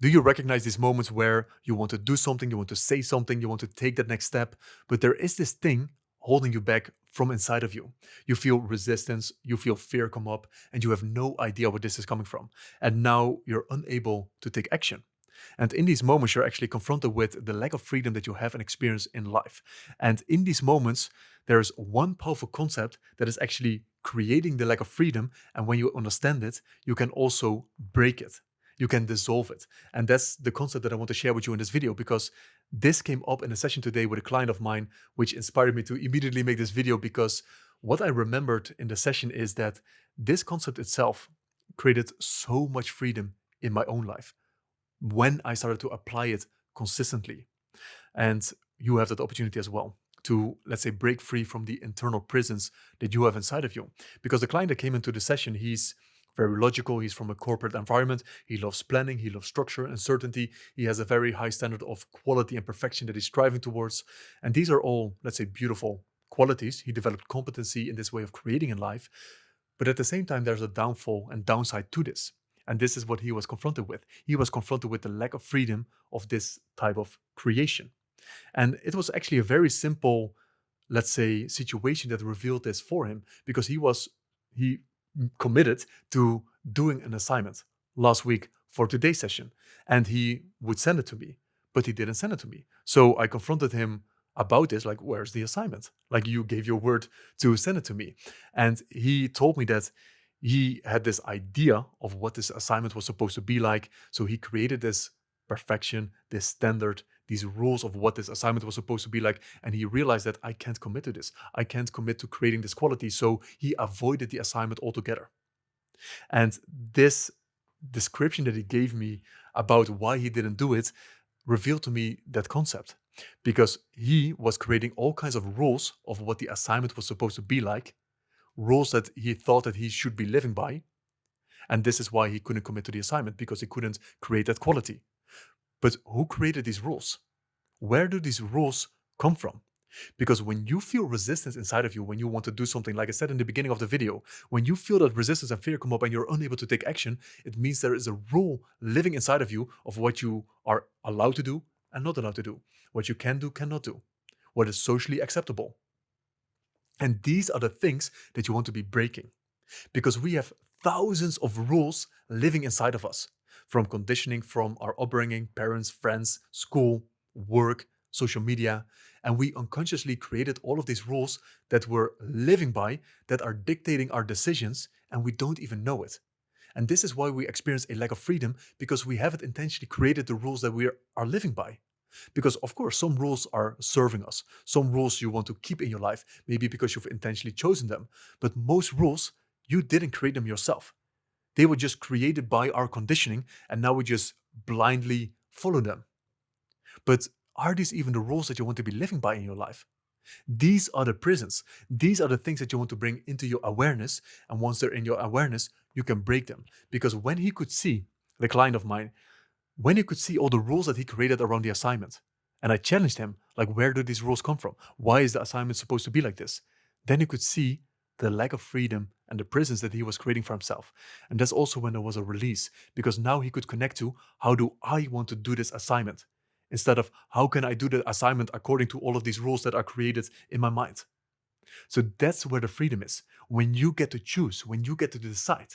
Do you recognize these moments where you want to do something, you want to say something, you want to take that next step, but there is this thing holding you back from inside of you? You feel resistance, you feel fear come up, and you have no idea where this is coming from. And now you're unable to take action. And in these moments, you're actually confronted with the lack of freedom that you have and experience in life. And in these moments, there's one powerful concept that is actually creating the lack of freedom. And when you understand it, you can also break it. You can dissolve it. And that's the concept that I want to share with you in this video, because this came up in a session today with a client of mine, which inspired me to immediately make this video. Because what I remembered in the session is that this concept itself created so much freedom in my own life when I started to apply it consistently. And you have that opportunity as well to, let's say, break free from the internal prisons that you have inside of you. Because the client that came into the session, he's very logical. He's from a corporate environment. He loves planning. He loves structure and certainty. He has a very high standard of quality and perfection that he's striving towards. And these are all, let's say, beautiful qualities. He developed competency in this way of creating in life. But at the same time, there's a downfall and downside to this. And this is what he was confronted with. He was confronted with the lack of freedom of this type of creation. And it was actually a very simple, let's say, situation that revealed this for him, because he committed to doing an assignment last week for today's session, and he would send it to me, but he didn't send it to me. So I confronted him about this, like, where's the assignment? Like, you gave your word to send it to me. And he told me that he had this idea of what this assignment was supposed to be like. So he created this perfection, this standard, these rules of what this assignment was supposed to be like. And he realized that I can't commit to this. I can't commit to creating this quality. So he avoided the assignment altogether. And this description that he gave me about why he didn't do it revealed to me that concept, because he was creating all kinds of rules of what the assignment was supposed to be like, rules that he thought that he should be living by. And this is why he couldn't commit to the assignment, because he couldn't create that quality. But who created these rules? Where do these rules come from? Because when you feel resistance inside of you, when you want to do something, like I said in the beginning of the video, when you feel that resistance and fear come up and you're unable to take action, it means there is a rule living inside of you of what you are allowed to do and not allowed to do, what you can do, cannot do, what is socially acceptable. And these are the things that you want to be breaking, because we have thousands of rules living inside of us, from conditioning, from our upbringing, parents, friends, school, work, social media. And we unconsciously created all of these rules that we're living by, that are dictating our decisions, and we don't even know it. And this is why we experience a lack of freedom, because we haven't intentionally created the rules that we are living by. Because, of course, some rules are serving us. Some rules you want to keep in your life, maybe because you've intentionally chosen them. But most rules, you didn't create them yourself. They were just created by our conditioning, and now we just blindly follow them. But are these even the rules that you want to be living by in your life? These are the prisons. These are the things that you want to bring into your awareness. And once they're in your awareness, you can break them. Because when he could see, the client of mine, when he could see all the rules that he created around the assignment, and I challenged him, like, where do these rules come from? Why is the assignment supposed to be like this? Then he could see the lack of freedom and the prisons that he was creating for himself. And that's also when there was a release, because now he could connect to, how do I want to do this assignment? Instead of, how can I do the assignment according to all of these rules that are created in my mind? So that's where the freedom is. When you get to choose, when you get to decide.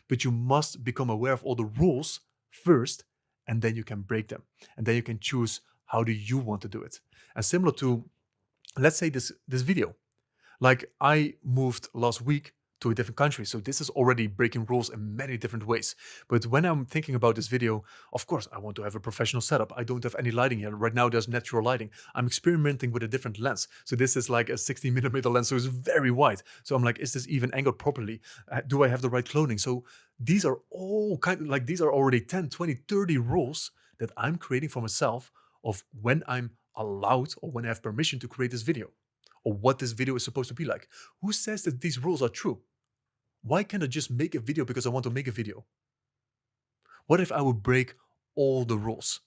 But you must become aware of all the rules first, and then you can break them. And then you can choose, how do you want to do it? And similar to, let's say, this video. Like, I moved last week to a different country. So this is already breaking rules in many different ways. But when I'm thinking about this video, of course, I want to have a professional setup. I don't have any lighting here. Right now, there's natural lighting. I'm experimenting with a different lens. So this is like a 60mm lens, so it's very wide. So I'm like, is this even angled properly? Do I have the right clothing? So these are all these are already 10, 20, 30 rules that I'm creating for myself of when I'm allowed or when I have permission to create this video, or what this video is supposed to be like. Who says that these rules are true? Why can't I just make a video because I want to make a video? What if I would break all the rules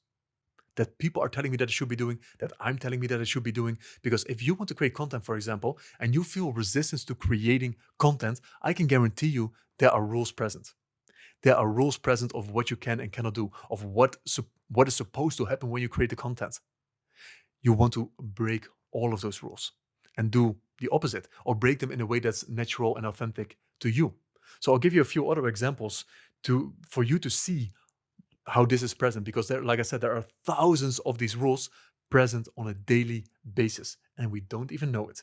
that people are telling me that I should be doing, that I'm telling me that I should be doing? Because if you want to create content, for example, and you feel resistance to creating content, I can guarantee you there are rules present. There are rules present of what you can and cannot do, of what is supposed to happen when you create the content. You want to break all of those rules and do the opposite, or break them in a way that's natural and authentic to you. So I'll give you a few other examples for you to see how this is present, because there, like I said, there are thousands of these rules present on a daily basis and we don't even know it.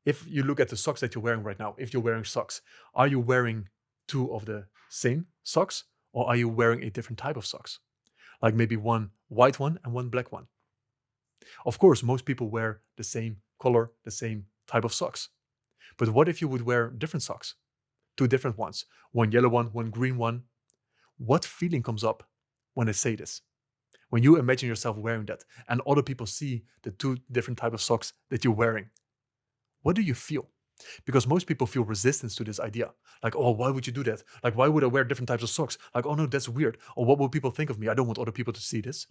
If you look at the socks that you're wearing right now, if you're wearing socks, are you wearing two of the same socks, or are you wearing a different type of socks? Like maybe one white one and one black one. Of course, most people wear the same color, the same type of socks. But what if you would wear different socks? Two different ones, one yellow one green one. What feeling comes up when I say this? When you imagine yourself wearing that and other people see the two different type of socks that you're wearing, what do you feel? Because most people feel resistance to this idea. Like, oh, why would you do that? Like, why would I wear different types of socks? Like, oh no, that's weird. Or what will people think of me? I don't want other people to see this.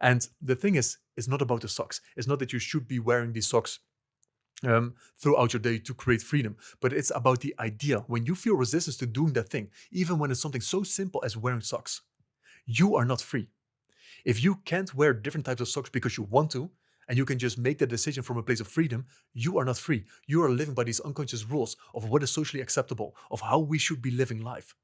And the thing is, it's not about the socks. It's not that you should be wearing these socks throughout your day to create freedom, but it's about the idea. When you feel resistance to doing that thing, even when it's something so simple as wearing socks, you are not free. If you can't wear different types of socks because you want to, and you can just make that decision from a place of freedom, you are not free. You are living by these unconscious rules of what is socially acceptable, of how we should be living life.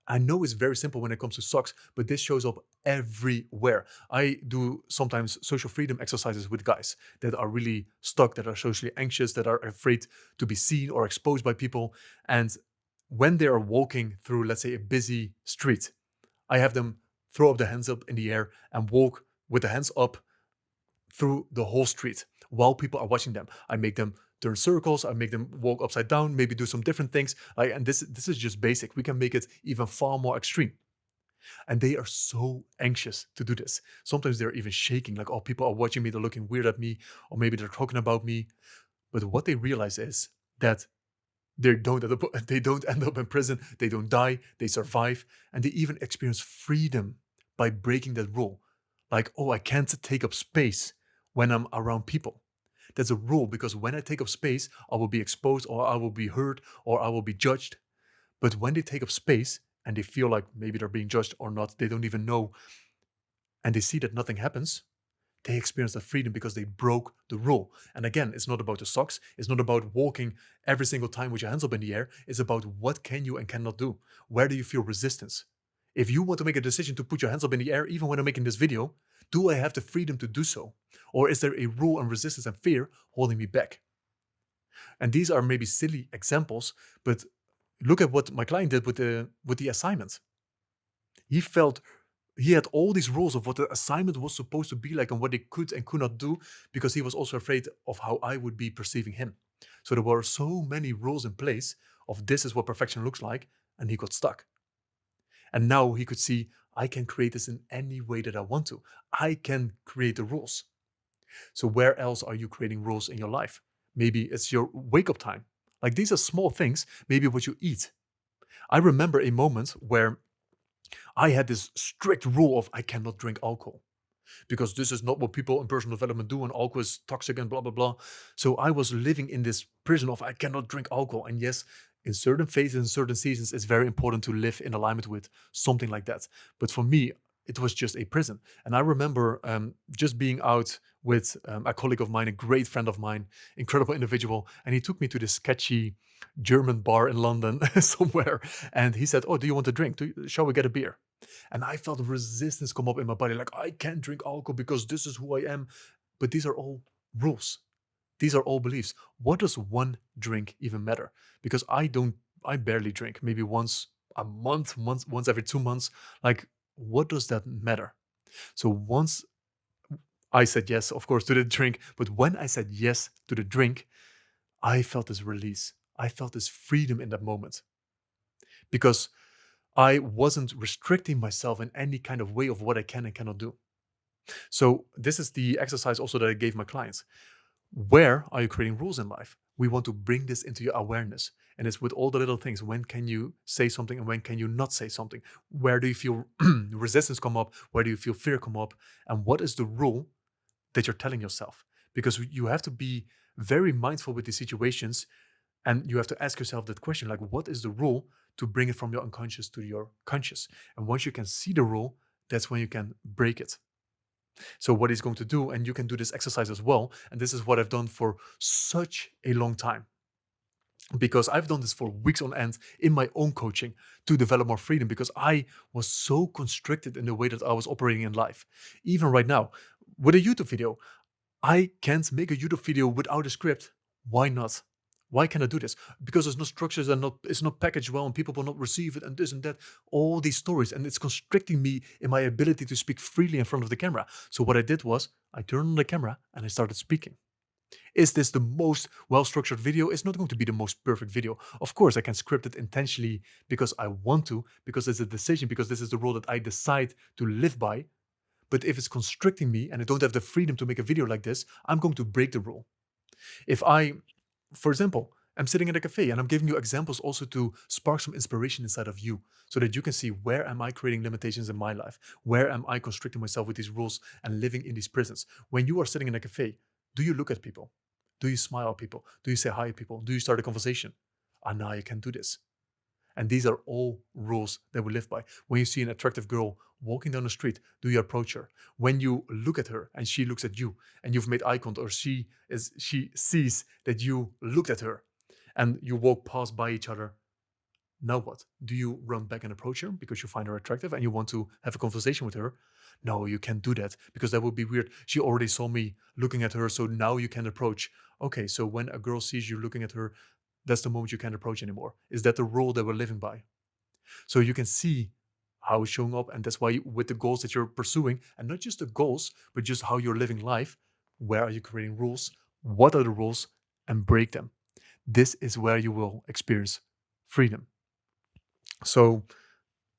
I know it's very simple when it comes to socks, but this shows up everywhere. I do sometimes social freedom exercises with guys that are really stuck, that are socially anxious, that are afraid to be seen or exposed by people. And when they are walking through, let's say, a busy street, I have them throw up their hands up in the air and walk with the hands up through the whole street while people are watching them. I make them turn circles, I make them walk upside down, maybe do some different things. And this is just basic. We can make it even far more extreme. And they are so anxious to do this. Sometimes they're even shaking, like, oh, people are watching me, they're looking weird at me, or maybe they're talking about me. But what they realize is that they don't end up in prison, they don't die, they survive, and they even experience freedom by breaking that rule. Like, oh, I can't take up space when I'm around people. That's a rule, because when I take up space, I will be exposed, or I will be hurt, or I will be judged. But when they take up space and they feel like maybe they're being judged or not, they don't even know, and they see that nothing happens, they experience that freedom because they broke the rule. And again, it's not about the socks. It's not about walking every single time with your hands up in the air. It's about what can you and cannot do. Where do you feel resistance? If you want to make a decision to put your hands up in the air, even when I'm making this video, do I have the freedom to do so? Or is there a rule and resistance and fear holding me back? And these are maybe silly examples, but look at what my client did with the assignment. He felt he had all these rules of what the assignment was supposed to be like and what they could and could not do, because he was also afraid of how I would be perceiving him. So there were so many rules in place of this is what perfection looks like, and he got stuck. And now he could see, I can create this in any way that I want to. I can create the rules. So where else are you creating rules in your life? Maybe it's your wake up time. Like, these are small things, maybe what you eat. I remember a moment where I had this strict rule of I cannot drink alcohol, because this is not what people in personal development do, and alcohol is toxic and blah, blah, blah. So I was living in this prison of I cannot drink alcohol. And yes, in certain phases, in certain seasons, it's very important to live in alignment with something like that. But for me, it was just a prison. And I remember just being out with a colleague of mine, a great friend of mine, incredible individual. And he took me to this sketchy German bar in London somewhere. And he said, oh, do you want a drink? Shall we get a beer? And I felt resistance come up in my body, like, I can't drink alcohol because this is who I am. But these are all rules. These are all beliefs. What does one drink even matter? Because I barely drink, maybe once a month, once every 2 months. Like, what does that matter? So once I said yes, of course, to the drink, but when I said yes to the drink, I felt this release. I felt this freedom in that moment, because I wasn't restricting myself in any kind of way of what I can and cannot do. So this is the exercise also that I gave my clients. Where are you creating rules in life? We want to bring this into your awareness. And it's with all the little things. When can you say something and when can you not say something? Where do you feel resistance come up? Where do you feel fear come up? And what is the rule that you're telling yourself? Because you have to be very mindful with these situations, and you have to ask yourself that question, like, what is the rule to bring it from your unconscious to your conscious. And once you can see the rule, that's when you can break it. So what he's going to do, and you can do this exercise as well, and this is what I've done for such a long time, because I've done this for weeks on end in my own coaching to develop more freedom, because I was so constricted in the way that I was operating in life. Even right now, with a YouTube video, I can't make a YouTube video without a script. Why not? Why can I do this? Because there's no structures and it's not packaged well and people will not receive it and this and that. All these stories, and it's constricting me in my ability to speak freely in front of the camera. So what I did was I turned on the camera and I started speaking. Is this the most well-structured video? It's not going to be the most perfect video. Of course, I can script it intentionally because I want to, because it's a decision, because this is the rule that I decide to live by. But if it's constricting me and I don't have the freedom to make a video like this, I'm going to break the rule. If I, for example, I'm sitting in a cafe and I'm giving you examples also to spark some inspiration inside of you so that you can see, where am I creating limitations in my life? Where am I constricting myself with these rules and living in these prisons? When you are sitting in a cafe, do you look at people? Do you smile at people? Do you say hi to people? Do you start a conversation? Ah, now you can do this. And these are all rules that we live by. When you see an attractive girl walking down the street, do you approach her? When you look at her and she looks at you and you've made eye contact, or she sees that you looked at her and you walk past by each other, now what? Do you run back and approach her because you find her attractive and you want to have a conversation with her? No, you can't do that because that would be weird. She already saw me looking at her, so now you can approach. Okay, so when a girl sees you looking at her, that's the moment you can't approach anymore. Is that the rule that we're living by? So you can see how it's showing up, and that's why with the goals that you're pursuing, and not just the goals, but just how you're living life, where are you creating rules? What are the rules? And break them. This is where you will experience freedom. So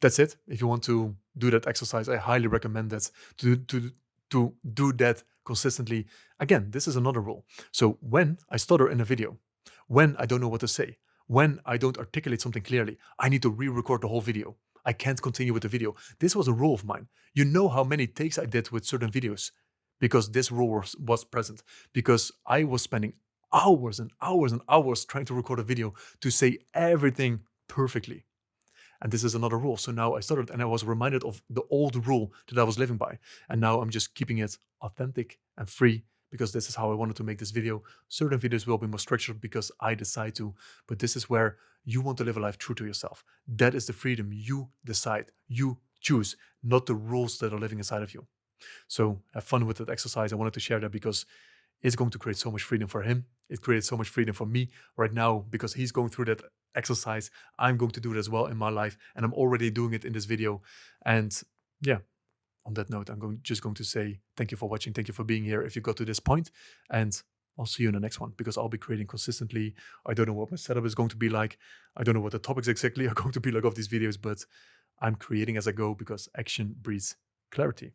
that's it. If you want to do that exercise, I highly recommend that to do that consistently. Again, this is another rule. So when I stutter in a video, when I don't know what to say, when I don't articulate something clearly, I need to re-record the whole video. I can't continue with the video. This was a rule of mine. You know how many takes I did with certain videos because this rule was present. Because I was spending hours and hours and hours trying to record a video to say everything perfectly. And this is another rule. So now I started and I was reminded of the old rule that I was living by. And now I'm just keeping it authentic and free because this is how I wanted to make this video. Certain videos will be more structured because I decide to, but this is where you want to live a life true to yourself. That is the freedom you decide, you choose, not the rules that are living inside of you. So have fun with that exercise. I wanted to share that because it's going to create so much freedom for him. It creates so much freedom for me right now because he's going through that exercise. I'm going to do it as well in my life, and I'm already doing it in this video. And yeah, on that note, just going to say thank you for watching. Thank you for being here if you got to this point, and I'll see you in the next one because I'll be creating consistently. I don't know what my setup is going to be like. I don't know what the topics exactly are going to be like of these videos, but I'm creating as I go because action breeds clarity.